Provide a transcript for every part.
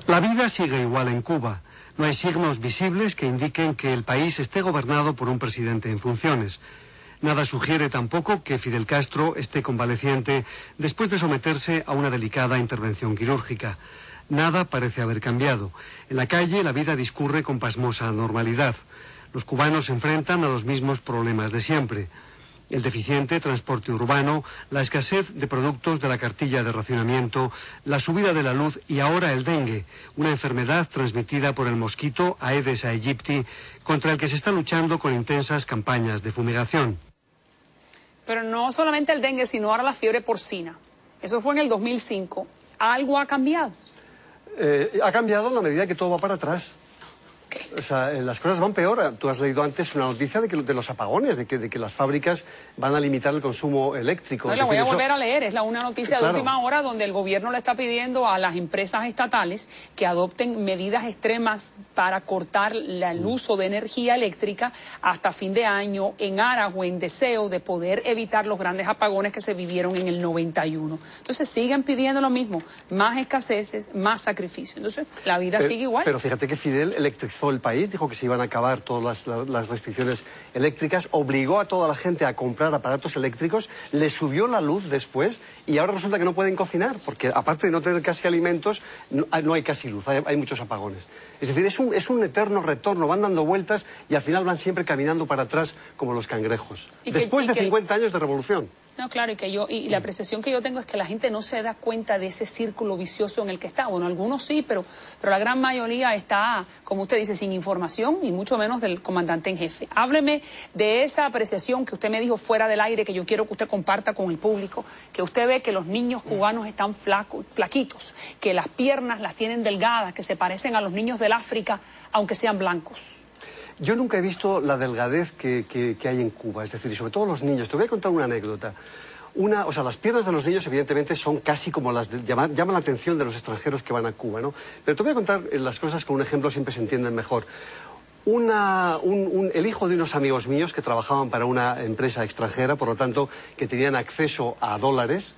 La vida sigue igual en Cuba. No hay signos visibles que indiquen que el país esté gobernado por un presidente en funciones. Nada sugiere tampoco que Fidel Castro esté convaleciente después de someterse a una delicada intervención quirúrgica. Nada parece haber cambiado. En la calle la vida discurre con pasmosa normalidad. Los cubanos se enfrentan a los mismos problemas de siempre. El deficiente transporte urbano, la escasez de productos de la cartilla de racionamiento, la subida de la luz y ahora el dengue, una enfermedad transmitida por el mosquito Aedes aegypti, contra el que se está luchando con intensas campañas de fumigación. Pero no solamente el dengue, sino ahora la fiebre porcina. Eso fue en el 2005. ¿Algo ha cambiado? Ha cambiado en la medida que todo va para atrás. Okay. O sea, las cosas van peor. Tú has leído antes una noticia de los apagones, de que las fábricas van a limitar el consumo eléctrico. No, la voy a volver a leer. Es una noticia de última hora donde el gobierno le está pidiendo a las empresas estatales que adopten medidas extremas para cortar el uso de energía eléctrica hasta fin de año, en aras o en deseo de poder evitar los grandes apagones que se vivieron en el 91. Entonces siguen pidiendo lo mismo, más escaseces, más sacrificios. Entonces la vida sigue igual. Pero fíjate que Fidel electrizó el país, dijo que se iban a acabar todas las restricciones eléctricas, obligó a toda la gente a comprar aparatos eléctricos, le subió la luz después y ahora resulta que no pueden cocinar, porque aparte de no tener casi alimentos, no hay casi luz, hay muchos apagones. Es decir, es un eterno retorno, van dando vueltas y al final van siempre caminando para atrás como los cangrejos. Después de 50 años de revolución. No, claro, y la apreciación que yo tengo es que la gente no se da cuenta de ese círculo vicioso en el que está. Bueno, algunos sí, pero la gran mayoría está, como usted dice, sin información y mucho menos del comandante en jefe. Hábleme de esa apreciación que usted me dijo fuera del aire, que yo quiero que usted comparta con el público, que usted ve que los niños cubanos están flaquitos, que las piernas las tienen delgadas, que se parecen a los niños del África, aunque sean blancos. Yo nunca he visto la delgadez que hay en Cuba, es decir, y sobre todo los niños. Te voy a contar una anécdota. O sea, las piernas de los niños evidentemente son casi como llaman la atención de los extranjeros que van a Cuba, ¿no? Pero te voy a contar las cosas con un ejemplo, siempre se entienden mejor. El hijo de unos amigos míos que trabajaban para una empresa extranjera, por lo tanto, que tenían acceso a dólares,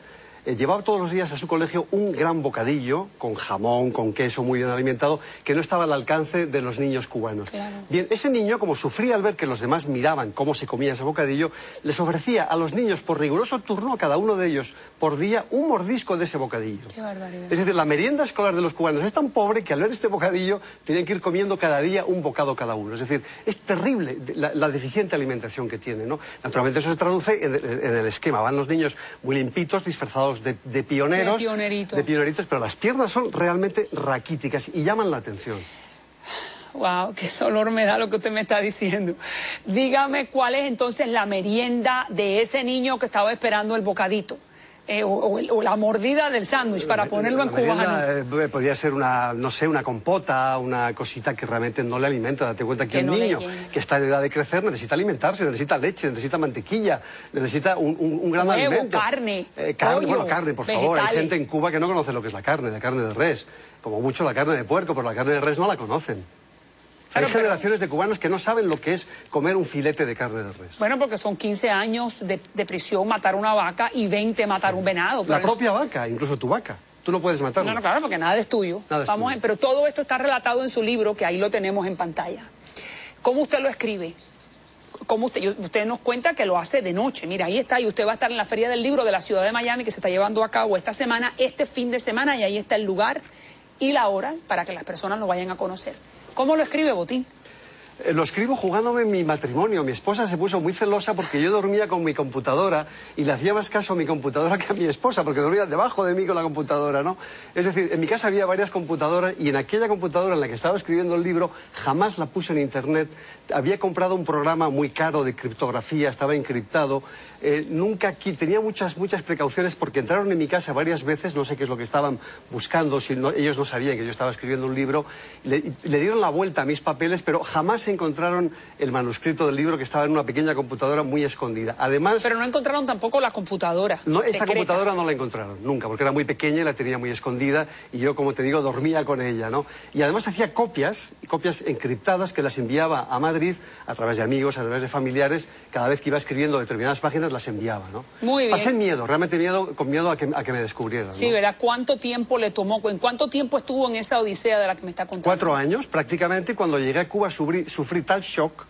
llevaba todos los días a su colegio un gran bocadillo con jamón, con queso, muy bien alimentado, que no estaba al alcance de los niños cubanos. Claro. Bien, ese niño, como sufría al ver que los demás miraban cómo se comía ese bocadillo, les ofrecía a los niños, por riguroso turno, a cada uno de ellos, por día, un mordisco de ese bocadillo. Qué barbaridad. Es decir, la merienda escolar de los cubanos es tan pobre que al ver este bocadillo tenían que ir comiendo cada día un bocado cada uno. Es decir, es terrible la deficiente alimentación que tienen, ¿no? Naturalmente eso se traduce en el esquema. Van los niños muy limpitos, disfrazados de pioneros, de pioneritos, pero las piernas son realmente raquíticas y llaman la atención. Wow, qué dolor me da lo que usted me está diciendo. Dígame cuál es entonces la merienda de ese niño que estaba esperando el bocadito. O la mordida del sándwich, para ponerlo en cubano. Podría ser una compota, una cosita que realmente no le alimenta. Date cuenta que un niño que está en edad de crecer necesita alimentarse, necesita leche, necesita mantequilla, necesita un gran alimento. Carne, bueno, carne, por favor. vegetales. Hay gente en Cuba que no conoce lo que es la carne de res. Como mucho la carne de puerco, pero la carne de res no la conocen. Hay generaciones de cubanos que no saben lo que es comer un filete de carne de res. Bueno, porque son 15 años de prisión matar una vaca y 20 matar un venado. La propia vaca, incluso tu vaca. Tú no puedes matarla. No, claro, porque nada es tuyo. Pero todo esto está relatado en su libro, que ahí lo tenemos en pantalla. ¿Cómo usted lo escribe? Usted nos cuenta que lo hace de noche. Mira, ahí está, y usted va a estar en la Feria del Libro de la ciudad de Miami, que se está llevando a cabo esta semana, este fin de semana, y ahí está el lugar y la hora para que las personas lo vayan a conocer. ¿Cómo lo escribe, Botín? Lo escribo jugándome en mi matrimonio. Mi esposa se puso muy celosa porque yo dormía con mi computadora y le hacía más caso a mi computadora que a mi esposa, porque dormía debajo de mí con la computadora, ¿no? Es decir, en mi casa había varias computadoras y en aquella computadora en la que estaba escribiendo el libro jamás la puse en internet. Había comprado un programa muy caro de criptografía, estaba encriptado. Tenía muchas precauciones porque entraron en mi casa varias veces, no sé qué es lo que estaban buscando, ellos no sabían que yo estaba escribiendo un libro, le dieron la vuelta a mis papeles, pero jamás se encontraron el manuscrito del libro, que estaba en una pequeña computadora muy escondida. Además... Pero no encontraron tampoco la computadora No, esa secreta. computadora no la encontraron nunca, porque era muy pequeña y la tenía muy escondida, y yo, como te digo, dormía con ella, ¿no? Y además hacía copias encriptadas que las enviaba a Madrid a través de amigos, a través de familiares. Cada vez que iba escribiendo determinadas páginas las enviaba, ¿no? Muy bien. Pasé miedo, realmente miedo, con miedo a que me descubrieran, ¿no? Sí, ¿verdad? ¿Cuánto tiempo le tomó? ¿En cuánto tiempo estuvo en esa odisea de la que me está contando? 4 años, prácticamente. Cuando llegué a Cuba sufrí tal shock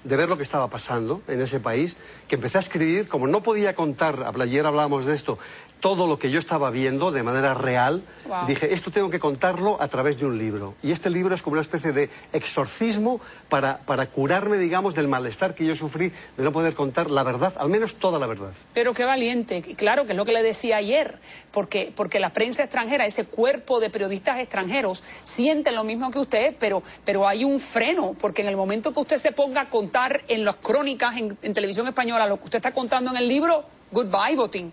de ver lo que estaba pasando en ese país, que empecé a escribir. Como no podía contar, ayer hablábamos de esto, todo lo que yo estaba viendo de manera real, wow, dije, esto tengo que contarlo a través de un libro. Y este libro es como una especie de exorcismo para curarme, digamos, del malestar que yo sufrí de no poder contar la verdad, al menos toda la verdad. Pero qué valiente, claro, que es lo que le decía ayer, porque la prensa extranjera, ese cuerpo de periodistas extranjeros, sienten lo mismo que usted, pero hay un freno, porque en el momento que usted se ponga a contar en las crónicas, en televisión española, lo que usted está contando en el libro, goodbye, Botín.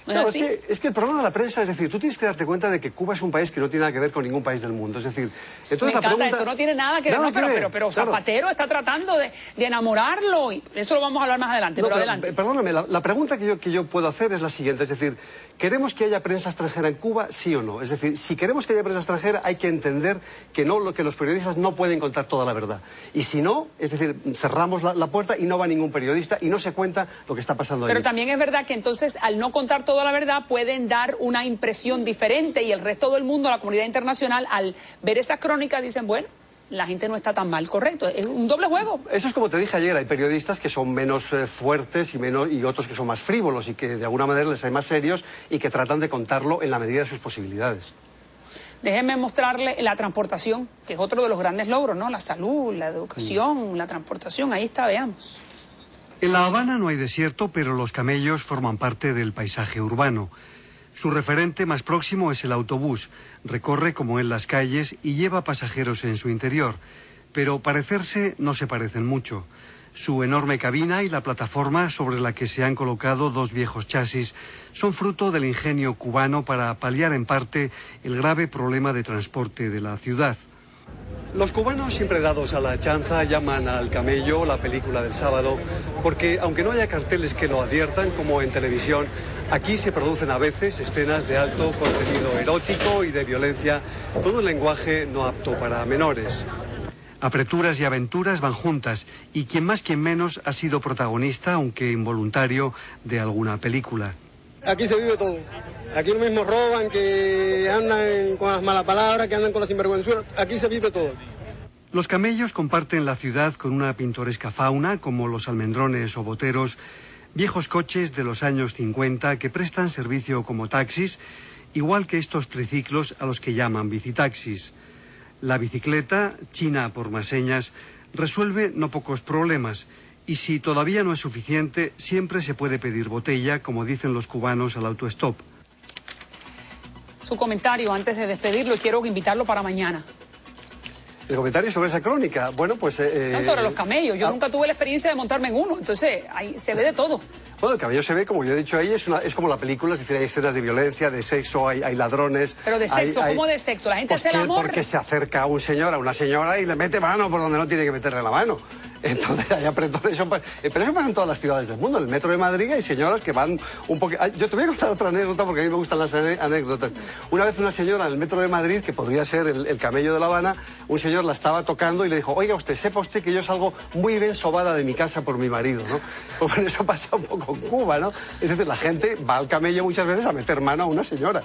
Claro, es que el problema de la prensa, es decir, tú tienes que darte cuenta de que Cuba es un país que no tiene nada que ver con ningún país del mundo. Es decir, entonces me encanta, esto no tiene nada que ver, no, pero Zapatero, claro, está tratando de enamorarlo, y eso lo vamos a hablar más adelante, pero adelante. Perdóname, la pregunta que yo puedo hacer es la siguiente, es decir, ¿queremos que haya prensa extranjera en Cuba, sí o no? Es decir, si queremos que haya prensa extranjera, hay que entender que los periodistas no pueden contar toda la verdad. Y si no, es decir, cerramos la puerta y no va ningún periodista y no se cuenta lo que está pasando ahí. Pero también es verdad que entonces, al no contar toda la verdad, pueden dar una impresión diferente, y el resto del mundo, la comunidad internacional, al ver esas crónicas, dicen, bueno, la gente no está tan mal, correcto. Es un doble juego. Eso es como te dije ayer, hay periodistas que son menos fuertes y otros que son más frívolos, y que de alguna manera les hay más serios y que tratan de contarlo en la medida de sus posibilidades. Déjeme mostrarle la transportación, que es otro de los grandes logros, ¿no? La salud, la educación, la transportación, ahí está, veamos. En La Habana no hay desierto, pero los camellos forman parte del paisaje urbano. Su referente más próximo es el autobús. Recorre como él las calles y lleva pasajeros en su interior. Pero parecerse no se parecen mucho. Su enorme cabina y la plataforma sobre la que se han colocado 2 viejos chasis son fruto del ingenio cubano para paliar en parte el grave problema de transporte de la ciudad. Los cubanos, siempre dados a la chanza, llaman al camello la película del sábado, porque aunque no haya carteles que lo adviertan, como en televisión, aquí se producen a veces escenas de alto contenido erótico y de violencia, con un lenguaje no apto para menores. Apreturas y aventuras van juntas, y quien más quien menos ha sido protagonista, aunque involuntario, de alguna película. Aquí se vive todo. Aquí lo mismo roban, que andan con las malas palabras, que andan con la sinvergüenzura. Aquí se vive todo. Los camellos comparten la ciudad con una pintoresca fauna, como los almendrones o boteros, viejos coches de los años 50 que prestan servicio como taxis, igual que estos triciclos a los que llaman bicitaxis. La bicicleta, china por más señas, resuelve no pocos problemas. Y si todavía no es suficiente, siempre se puede pedir botella, como dicen los cubanos al autostop. Su comentario antes de despedirlo, y quiero invitarlo para mañana. ¿El comentario sobre esa crónica? Bueno, pues... No, sobre los camellos. Yo nunca tuve la experiencia de montarme en uno, entonces ahí se ve de todo. Bueno, el camello se ve, como yo he dicho ahí, es como la película, es decir, hay escenas de violencia, de sexo, hay ladrones... Pero de sexo, ¿cómo de sexo? ¿La gente hace el amor? Porque se acerca a un señor, a una señora, y le mete mano por donde no tiene que meterle la mano. Entonces hay apretones, pero eso pasa en todas las ciudades del mundo. En el metro de Madrid hay señoras que van un poco... Yo te voy a contar otra anécdota, porque a mí me gustan las anécdotas. Una vez una señora en el metro de Madrid, que podría ser el camello de La Habana, un señor la estaba tocando y le dijo, oiga usted, sepa usted que yo salgo muy bien sobada de mi casa por mi marido, ¿no? Pues bueno, eso pasa un poco en Cuba, ¿no? Es decir, la gente va al camello muchas veces a meter mano a una señora.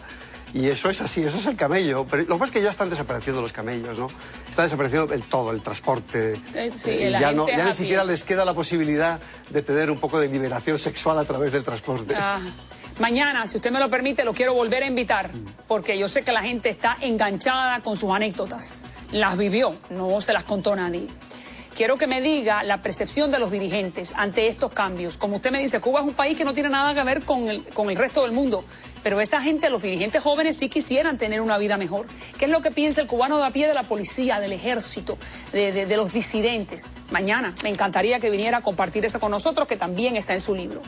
Y eso es así, eso es el camello. Pero lo que pasa es que ya están desapareciendo los camellos, ¿no? Está desapareciendo el transporte. Sí, ya ni siquiera les queda la posibilidad de tener un poco de liberación sexual a través del transporte. Mañana, si usted me lo permite, lo quiero volver a invitar, porque yo sé que la gente está enganchada con sus anécdotas. Las vivió, no se las contó nadie. Quiero que me diga la percepción de los dirigentes ante estos cambios. Como usted me dice, Cuba es un país que no tiene nada que ver con el resto del mundo, pero esa gente, los dirigentes jóvenes, sí quisieran tener una vida mejor. ¿Qué es lo que piensa el cubano de a pie de la policía, del ejército, de los disidentes? Mañana me encantaría que viniera a compartir eso con nosotros, que también está en su libro.